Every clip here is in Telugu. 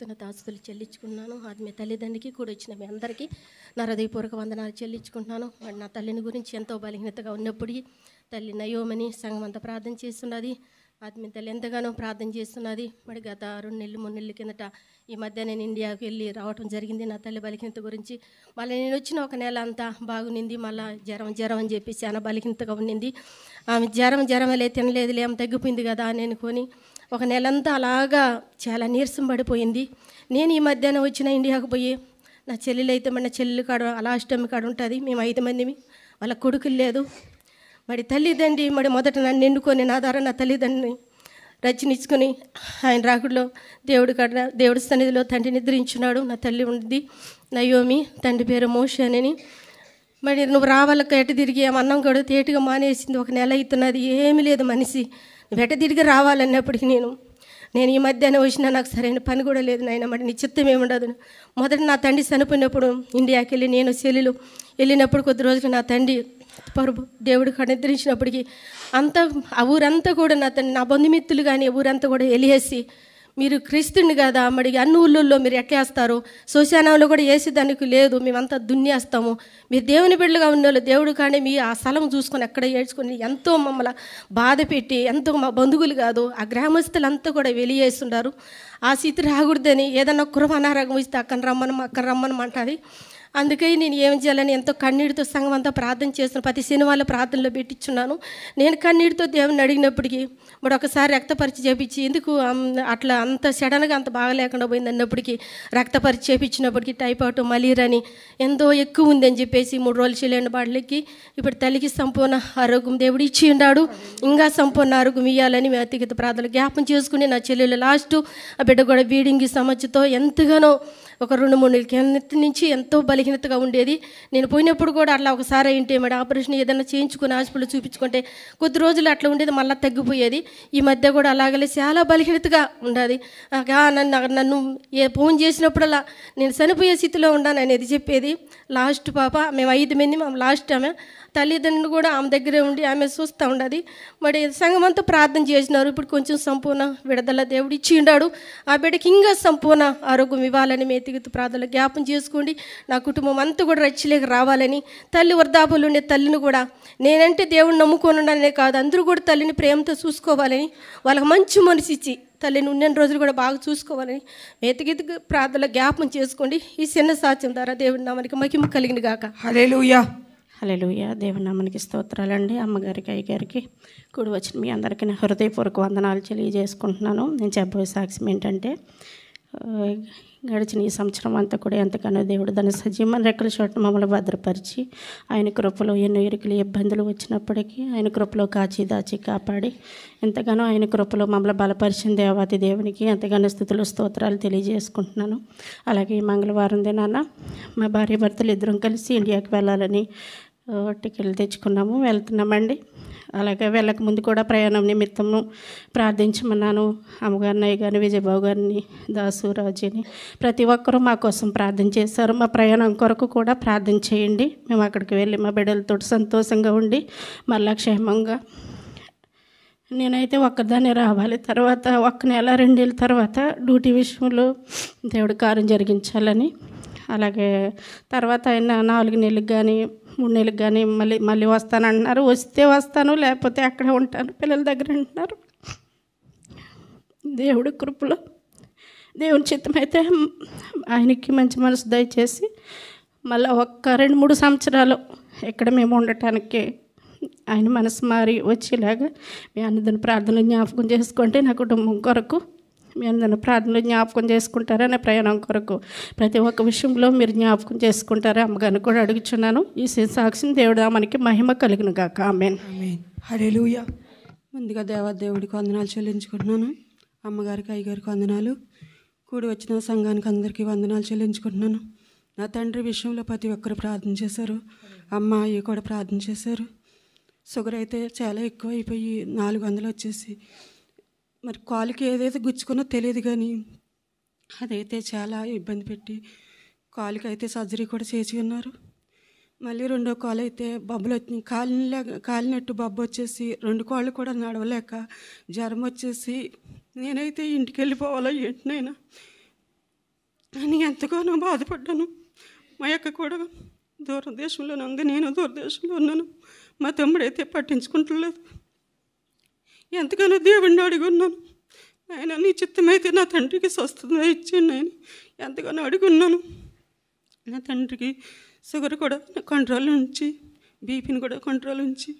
కృతజ్ఞతాస్తులు చెల్లించుకున్నాను. ఆత్మీయ తల్లిదండ్రికి కూడా వచ్చిన మీ అందరికీ నా హృదయపూర్వక వందనాలు చెల్లించుకుంటున్నాను. మరి నా తల్లిని గురించి ఎంతో బలహీనతగా ఉన్నప్పటికీ తల్లి నయోమని సంఘం అంతా ప్రార్థన చేస్తున్నది. ఆత్మీయ తల్లి ఎంతగానో ప్రార్థన చేస్తున్నది. మరి గత 2 నెలలు 3 నెలల కిందట ఈ మధ్య నేను ఇండియాకి వెళ్ళి రావటం జరిగింది. నా తల్లి బలహీనత గురించి మళ్ళీ నేను వచ్చిన 1 నెల అంతా బాగునింది. మళ్ళీ జ్వరం అని చెప్పి చాలా బలహీనతగా ఉండింది. ఆమె జ్వరమే తినలేదులే, ఆమె తగ్గిపోయింది కదా అని అనుకొని 1 నెలంతా అలాగా చాలా నీరసం పడిపోయింది. నేను ఈ మధ్యాహ్నం వచ్చిన ఇండియాకు పోయి నా చెల్లెలు అయితే మన చెల్లెలు కాడ అష్టమి కాడ ఉంటుంది. మేము 5 మందిమి, వాళ్ళ కొడుకులు లేదు. మరి తల్లిదండ్రి మొదట నన్ను ఎన్నుకొని నా ద్వారా నా తల్లిదండ్రిని రచనించుకొని ఆయన రాకుడిలో దేవుడి సన్నిధిలో తండ్రి నిద్రించున్నాడు. నా తల్లి ఉంది నయోమి, తండ్రి పేరు మోషే అని. మరి నువ్వు రావాలకు ఎట తిరిగి అన్నం కూడా తేటుగా మానేసింది. 1 నెల అవుతున్నది, ఏమీ లేదు మనిషి. నువ్వు ఎట తిరిగి రావాలన్నప్పటికీ నేను ఈ మధ్యాహ్నం వచ్చినా నాకు సరైన పని కూడా లేదు నాయన. మరి నీ చిత్తం ఏముండదు. మొదట నా తండ్రి చనిపోయినప్పుడు ఇండియాకి వెళ్ళి నేను చెల్లెలు వెళ్ళినప్పుడు కొద్ది రోజులు నా తండ్రి దేవుడు నిద్రించినప్పటికీ అంతా ఆ ఊరంతా కూడా నా బంధుమిత్రులు కానీ ఊరంతా కూడా వెళ్ళేసి మీరు క్రీస్తుని కదా మరి అన్ని ఊళ్ళల్లో మీరు ఎట్లేస్తారు, శ్మశానంలో కూడా వేసేదానికి లేదు, మేమంతా దున్నేస్తాము, మీరు దేవుని బిడ్డలుగా ఉన్నోళ్ళు దేవుడు కానీ మీ ఆ స్థలం చూసుకొని ఎక్కడ ఏడ్చుకొని ఎంతో మమ్మల్ని బాధ పెట్టి ఎంతో మా బంధువులు కాదు ఆ గ్రామస్తులంతా కూడా వెలియేస్తున్నారు. ఆ స్థితి రాకూడదని ఏదన్నా కృప అనారోగ్యం ఇస్తే అక్కడ రమ్మనమంటుంది. అందుకే నేను ఏం చేయాలని ఎంతో కన్నీటితో సంఘం అంతా ప్రార్థన చేస్తున్నాను. ప్రతి శనివారం ప్రార్థనలో పెట్టించున్నాను. నేను కన్నీటితో దేవుని అడిగినప్పటికీ మరి ఒకసారి రక్తపరీక్ష చేయించి ఎందుకు అట్లా అంత సడన్గా అంత బాగా లేకుండా పోయింది అన్నప్పటికీ రక్తపరీక్ష చేయించినప్పటికీ టైఫాయిడ్ మలేరియా అని ఎంతో ఎక్కువ ఉందని చెప్పేసి 3 రోజులు చెల్లెండి బాడలకి ఇప్పుడు తల్లికి సంపూర్ణ ఆరోగ్యం దేవుడు ఇచ్చి ఉన్నాడు. ఇంకా సంపూర్ణ ఆరోగ్యం ఇవ్వాలని మేము అతిగత ప్రార్థనలు జ్ఞాపం చేసుకుని నా చెల్లెలు లాస్ట్ ఆ బిడ్డ కూడా బీడింగ్ సమస్యతో ఎంతగానో ఒక 2-3 నెలల కింద నుంచి ఎంతో బలహీనతగా ఉండేది. నేను పోయినప్పుడు కూడా అట్లా ఒకసారి ఏంటి మేడం ఆపరేషన్ ఏదైనా చేయించుకుని హాస్పిటల్ చూపించుకుంటే కొద్ది రోజులు అట్లా ఉండేది, మళ్ళీ తగ్గిపోయేది. ఈ మధ్య కూడా అలాగలే చాలా బలహీనతగా ఉండేది. నన్ను ఫోన్ చేసినప్పుడల్లా నేను చనిపోయే స్థితిలో ఉన్నాను అనేది చెప్పేది. లాస్ట్ పాప మేము 5 మంది, మేము లాస్ట్ ఆమె తల్లిదండ్రులు కూడా ఆమె దగ్గరే ఉండి ఆమె చూస్తూ ఉండదు. మరి సంఘం అంతా ప్రార్థన చేసినారు. ఇప్పుడు కొంచెం సంపూర్ణ విడుదల దేవుడు ఇచ్చి ఉన్నాడు. ఆ బిడ్డకి ఇంకా సంపూర్ణ ఆరోగ్యం ఇవ్వాలని మేతిగత ప్రార్థనలు జ్ఞాపం చేసుకోండి. నా కుటుంబం అంతా కూడా రచ్చలేక రావాలని, తల్లి వృద్ధాపులు ఉండే తల్లిని కూడా నేనంటే దేవుడిని నమ్ముకొని ఉండాలనే కాదు, అందరూ కూడా తల్లిని ప్రేమతో చూసుకోవాలని, వాళ్ళకి మంచి మనసు ఇచ్చి తల్లిని ఉన్న రోజులు కూడా బాగా చూసుకోవాలని మేతిగత ప్రార్థనలు జ్ఞాపం చేసుకోండి. ఈ చిన్న సాక్ష్యం ద్వారా దేవుడి నామానికి మహిమ కలిగిన గాక. హల్లెలూయా. హల్లెలూయా. దేవుని నామానికి స్తోత్రాలండి. అమ్మగారికి అయ్యగారికి కూడి వచ్చిన మీ అందరికీ నా హృదయపూర్వక వందనాలు తెలియజేసుకుంటున్నాను. నేను చెప్పబోయే సాక్ష్యం ఏంటంటే గడిచిన ఈ సంవత్సరం అంతా కూడా ఎంతగానో దేవుడు దాని సజీవమైన రెక్కల చోట మమ్మల్ని భద్రపరిచి ఆయన కృపలో ఎన్నో ఇరుకులు ఇబ్బందులు వచ్చినప్పటికీ ఆయన కృపలో కాచి దాచి కాపాడి ఎంతగానో ఆయన కృపలో మమ్మల్ని బలపరిచిన దేవాతి దేవునికి ఎంతగానో స్తుతులు స్తోత్రాలు తెలియజేసుకుంటున్నాను. అలాగే ఈ మంగళవారం దినాన మా భార్య భర్తలు ఇద్దరం కలిసి ఇండియాకి వెళ్ళాలని టికెట్లు తెచ్చుకున్నాము, వెళ్తున్నామండి. అలాగే వెళ్ళక ముందు కూడా ప్రయాణం నిమిత్తము ప్రార్థించమన్నాను. అమ్మగారిని అయ్యగారిని విజయబాబు గారిని దాసు రాజుని ప్రతి ఒక్కరూ మా కోసం ప్రార్థన చేశారు. మా ప్రయాణం కొరకు కూడా ప్రార్థన చేయండి. మేము అక్కడికి వెళ్ళి మా బిడ్డలతో సంతోషంగా ఉండి మళ్ళా క్షేమంగా నేనైతే ఒక్కదాన్నే రావాలి. తర్వాత 1 నెల 2 నెలల తర్వాత డ్యూటీ విషయంలో దేవుడి కార్యం జరిగించాలని, అలాగే తర్వాత ఆయన 4 నెలలకు కానీ 3 నెలలకు కానీ మళ్ళీ వస్తానంటున్నారు. వస్తే వస్తాను, లేకపోతే అక్కడే ఉంటాను పిల్లల దగ్గర అంటున్నారు. దేవుడి కృపలో దేవుని చిత్తమైతే ఆయనకి మంచి మనసు దయచేసి మళ్ళీ 2-3 సంవత్సరాలు ఇక్కడ మేము ఉండటానికి ఆయన మనసు మారి వచ్చేలాగా మీ అందరిని ప్రార్థనలు జ్ఞాపకం చేసుకుంటే నా కుటుంబం కొరకు మీ అందరిని ప్రార్థనలు జ్ఞాపకం చేసుకుంటారా, ప్రయాణం కొరకు ప్రతి ఒక్క విషయంలో మీరు జ్ఞాపకం చేసుకుంటారా అమ్మగారిని కూడా అడుగుచున్నాను. ఈ సాక్ష్యం దేవుడు మనకి మహిమ కలిగిన గాక. ఆమేన్. హల్లెలూయా. ముందుగా దేవుడికి వందనాలు చెల్లించుకుంటున్నాను. అమ్మగారికి అయ్యగారికి వందనాలు, కూడి వచ్చిన సంఘానికి అందరికీ వందనాలు చెల్లించుకుంటున్నాను. నా తండ్రి విషయంలో ప్రతి ఒక్కరు ప్రార్థన చేశారు. అమ్మ అయ్య కూడా ప్రార్థన చేశారు. షుగర్ అయితే చాలా ఎక్కువ అయిపోయి 400 వచ్చేసి మరి కాలుకి ఏదైతే గుచ్చుకున్నో తెలియదు కానీ అదైతే చాలా ఇబ్బంది పెట్టి కాలుకి అయితే సర్జరీ కూడా చేసి ఉన్నారు. మళ్ళీ 2వ కాలు అయితే బొబ్బలు వచ్చి కాలినట్టు బొబ్బ వచ్చేసి 2 కాళ్ళు కూడా నడవలేక జ్వరం వచ్చేసి నేనైతే ఇంటికి వెళ్ళిపోవాలో ఏంటినైనా అని ఎంతగానో బాధపడ్డాను. మా యొక్క కూడా దూరదేశంలోనే ఉంది, నేను దూరదేశంలో ఉన్నాను. మా తమ్ముడైతే పట్టించుకుంటలేదు. ఎంతగానో దేవుడిని అడుగున్నాను, ఆయన నీ చిత్తమైతే నా తండ్రికి స్వస్థత ఇచ్చాను. ఆయన ఎంతగానో అడుగున్నాను. నా తండ్రికి షుగర్ కూడా కంట్రోల్ ఉంచి, బీపీని కూడా కంట్రోల్ ఉంచి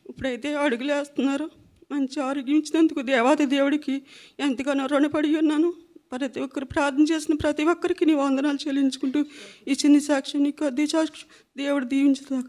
ఇప్పుడైతే అడుగులు వేస్తున్నారు. మంచి ఆరోగ్యం ఇచ్చినందుకు దేవాది దేవుడికి ఎంతగానో రుణపడి ఉన్నాను. ప్రతి ఒక్కరు ప్రార్థన చేసిన ప్రతి ఒక్కరికి నీ వందనాలు చెల్లించుకుంటూ ఈ చిన్న సాక్ష్యం నీకు అద్దె సాక్ష్యం దేవుడు దీవించుతాక.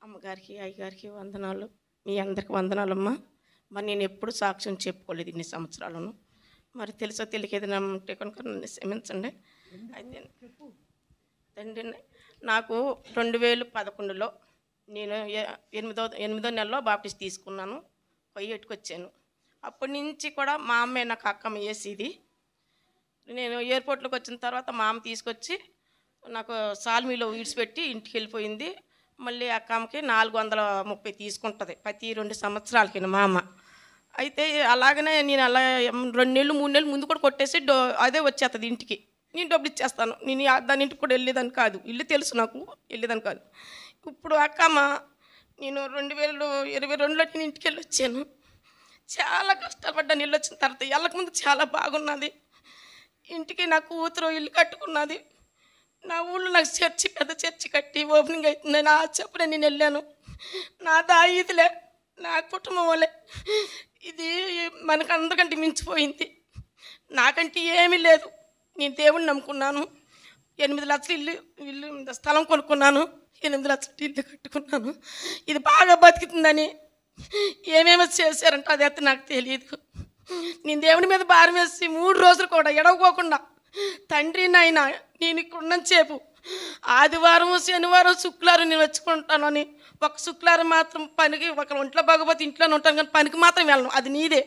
అమ్మగారికి అయ్యగారికి వందనాలు, మీ అందరికి వందనాలమ్మా. మరి నేను ఎప్పుడు సాక్ష్యం చెప్పుకోలేదు ఇన్ని సంవత్సరాలను. మరి తెలుసో తెలియకేది ఉంటే కనుక నన్ను క్షమించండి. అయితే తండ్రి, నాకు 2011లో నేను ఎనిమిదో నెలలో బాప్టిస్ట్ తీసుకున్నాను, కొయ్యేటికి వచ్చాను. అప్పటి నుంచి కూడా మా అమ్మే నాకు అక్కమ్మ వేసేది. నేను ఎయిర్పోర్ట్లోకి వచ్చిన తర్వాత మా అమ్మ తీసుకొచ్చి నాకు సాల్మీలో విడిచిపెట్టి ఇంటికి వెళ్ళిపోయింది. మళ్ళీ అక్కమ్మకి 430 తీసుకుంటుంది ప్రతి 2 సంవత్సరాలకి మా అమ్మ. అయితే అలాగనే నేను అలా 2 నెలలు 3 నెలలు ముందు కూడా కొట్టేసి అదే వచ్చేస్తుంది ఇంటికి. నేను డబ్బులు ఇచ్చేస్తాను. నేను దాని ఇంటికి కూడా వెళ్ళేదాన్ని కాదు, ఇల్లు తెలుసు నాకు, వెళ్ళేదాన్ని కాదు. ఇప్పుడు అక్కమ్మ నేను 2022లో నేను ఇంటికి వెళ్ళి వచ్చాను. చాలా కష్టపడ్డాను. ఇల్లు వచ్చిన తర్వాత వెళ్ళకముందు చాలా బాగున్నది. ఇంటికి నా కూతురు ఇల్లు కట్టుకున్నది. నా ఊళ్ళో నాకు చర్చి, పెద్ద చర్చి కట్టి ఓపెనింగ్ అవుతుందని ఆ చెప్పుడే నేను వెళ్ళాను. నా దాయిదిలే, నా కుటుంబం వాళ్ళే. ఇది మనకు అందరికంటే మించిపోయింది. నాకంటే ఏమీ లేదు. నేను దేవుడిని నమ్ముకున్నాను. 8 లక్షలు ఇల్లు స్థలం కొనుక్కున్నాను, 8 లక్షలు ఇల్లు కట్టుకున్నాను. ఇది బాగా బతుకుతుందని ఏమేమో చేశారంటే అదైతే నాకు తెలియదు. నేను దేవుని మీద భారం వేసి 3 రోజులు కూడా ఎడవకోకుండా, తండ్రి నాయన నేను ఇక్కడ ఉన్నంతసేపు ఆదివారం శనివారం శుక్రవారం నేను వచ్చుకుంటాను అని, ఒక శుక్రవారం మాత్రం పనికి, ఒక ఒంట్లో బాగోపోతే ఇంట్లోనే ఉంటాను కానీ పనికి మాత్రం వెళ్ళను, అది నీదే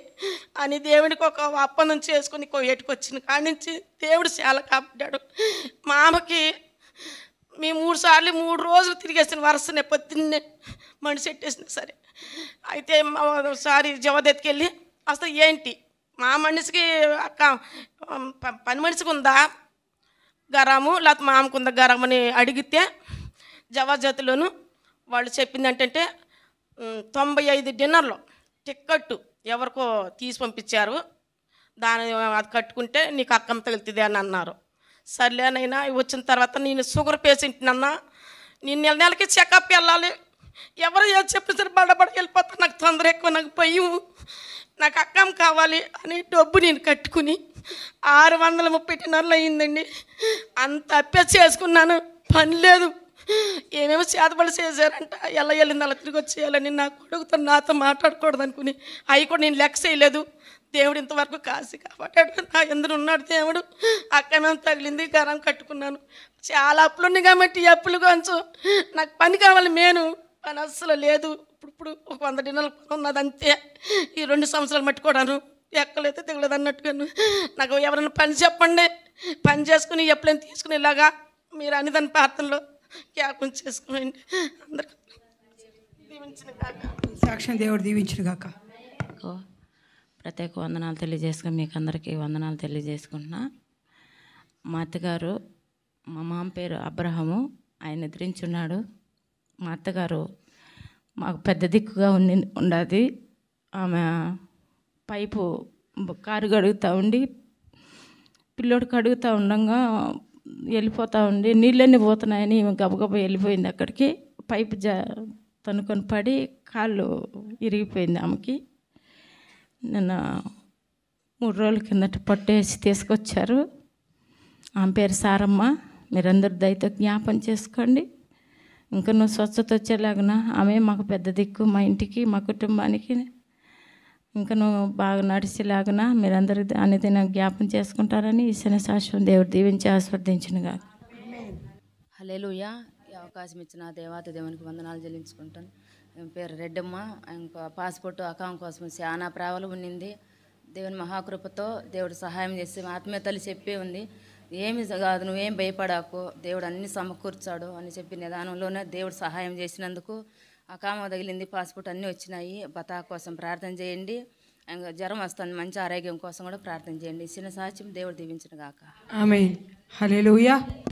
అని దేవుడికి ఒక ఒప్పందం చేసుకుని కోయేటికి వచ్చిన కాడి నుంచి దేవుడు చాలా కాపాడాడు. మా అమ్మకి మేము 3 సార్లు 3 రోజులు తిరిగేసిన వరుసనే, పొద్దున్నే మనిషి పెట్టేసినా సరే. అయితే ఒకసారి జవదెత్తుకెళ్ళి అసలు ఏంటి మా మనిషికి అక్క పని మనిషికి ఉందా గరాము, లేకపోతే మా అమ్మకు ఉందా గరాము అని అడిగితే జవాజాతిలోను వాళ్ళు చెప్పింది ఏంటంటే 95 డిన్నర్లో టిక్కెట్టు ఎవరికో తీసి పంపించారు, దాని అది కట్టుకుంటే నీకు అక్కం తగులుతుంది అని అన్నారు. సర్లేనైనా వచ్చిన తర్వాత నేను షుగర్ పేషెంట్నన్నా, నేను నెలకి చెకప్ వెళ్ళాలి, ఎవరు ఏది చెప్పిన సరే బడబడ వెళ్ళిపోతాను, నాకు తొందర ఎక్కువ, నాకు భయం, నాకు అక్కం కావాలి అని డబ్బు నేను కట్టుకుని 630 డిన్నర్లు అయ్యిందండి. అంత అప్పే చేసుకున్నాను, పని లేదు. ఏమేమో చేతబడి చేశారంట, ఎలా వెళ్ళింది అలా తిరిగి వచ్చేయాలని నా కొడుకుతో నాతో మాట్లాడకూడదు అనుకుని అవి కూడా నేను లెక్క చేయలేదు. దేవుడు ఇంతవరకు కాసి కాబట్టి నా ఎందుకు ఉన్నాడు దేవుడు. అక్కమేమో తగిలింది, గరం కట్టుకున్నాను. చాలా అప్పులు ఉన్నాయి కాబట్టి ఈ అప్పులు కొంచెం నాకు పని కావాలి, మేను పని అస్సలు లేదు. ఇప్పుడు ఒక 100 డిన్నర్లు పని ఉన్నది అంతే. ఈ 2 సంవత్సరాలు మట్టుకోడాను ఎక్కలైతే దిగలేదు అన్నట్టుగాను. నాకు ఎవరైనా పని చెప్పండి, పని చేసుకుని ఎప్పుడైనా తీసుకునేలాగా మీరు అని దాని ప్రార్థనలో జ్ఞాపకం చేసుకోండి. అందరికీ దీవించిన కాక సాక్ష్యం దేవుడు దీవించిన కాక. ప్రత్యేక వందనాలు తెలియజేసుకుని మీకు అందరికీ వందనాలు తెలియజేసుకుంటున్నా. మా అత్తగారు, మా మామ పేరు అబ్రహము, ఆయన నిద్రించున్నాడు. మా అత్తగారు మాకు పెద్ద దిక్కుగా ఉండేది. ఆమె పైపు కారు కడుగుతూ ఉండి పిల్లోడు కడుగుతూ ఉండగా వెళ్ళిపోతూ ఉండి నీళ్ళన్నీ పోతున్నాయని ఈమె గబగబా వెళ్ళిపోయింది అక్కడికి. పైపు తనుకొని పడి కాళ్ళు ఇరిగిపోయింది ఆమెకి. నిన్న 3 రోజుల కిందట పట్టేసి తీసుకొచ్చారు. ఆమె పేరు సారమ్మ. మీరందరూ దయతో జ్ఞాపం చేసుకోండి. ఇంకా నువ్వు స్వచ్ఛత వచ్చేలాగున ఆమె మాకు పెద్ద దిక్కు, మా ఇంటికి, మా కుటుంబానికి. ఇంకా నువ్వు బాగా నడిచేలాగున మీరందరూ అనేది జ్ఞాపం చేసుకుంటారని ఈ శనిశాశ్వం దేవుడు దీవించి ఆస్వాదించునుగా. హల్లెలూయా. ఈ అవకాశం ఇచ్చిన దేవాతి దేవునికి వందనాలు చెల్లించుకుంటాను. పేరు రెడ్డమ్మ. ఇంకా పాస్పోర్ట్ అకౌంట్ కోసం చాలా ప్రాబ్లం ఉన్నింది. దేవుని మహాకృపతో దేవుడు సహాయం చేసి ఆత్మీయతలు చెప్పి ఉంది, ఏమి కాదు నువ్వేం భయపడాకు, దేవుడు అన్ని సమకూర్చాడు అని చెప్పి నిదానంలోనే దేవుడు సహాయం చేసినందుకు అకామ తగిలింది, పాస్పోర్ట్ అన్నీ వచ్చినాయి. బతా కోసం ప్రార్థన చేయండి. ఇంకా జ్వరం వస్తుంది, మంచి ఆరోగ్యం కోసం కూడా ప్రార్థన చేయండి. చిన్న సాక్ష్యం దేవుడు దీవించును గాక. ఆమేన్. హల్లెలూయా.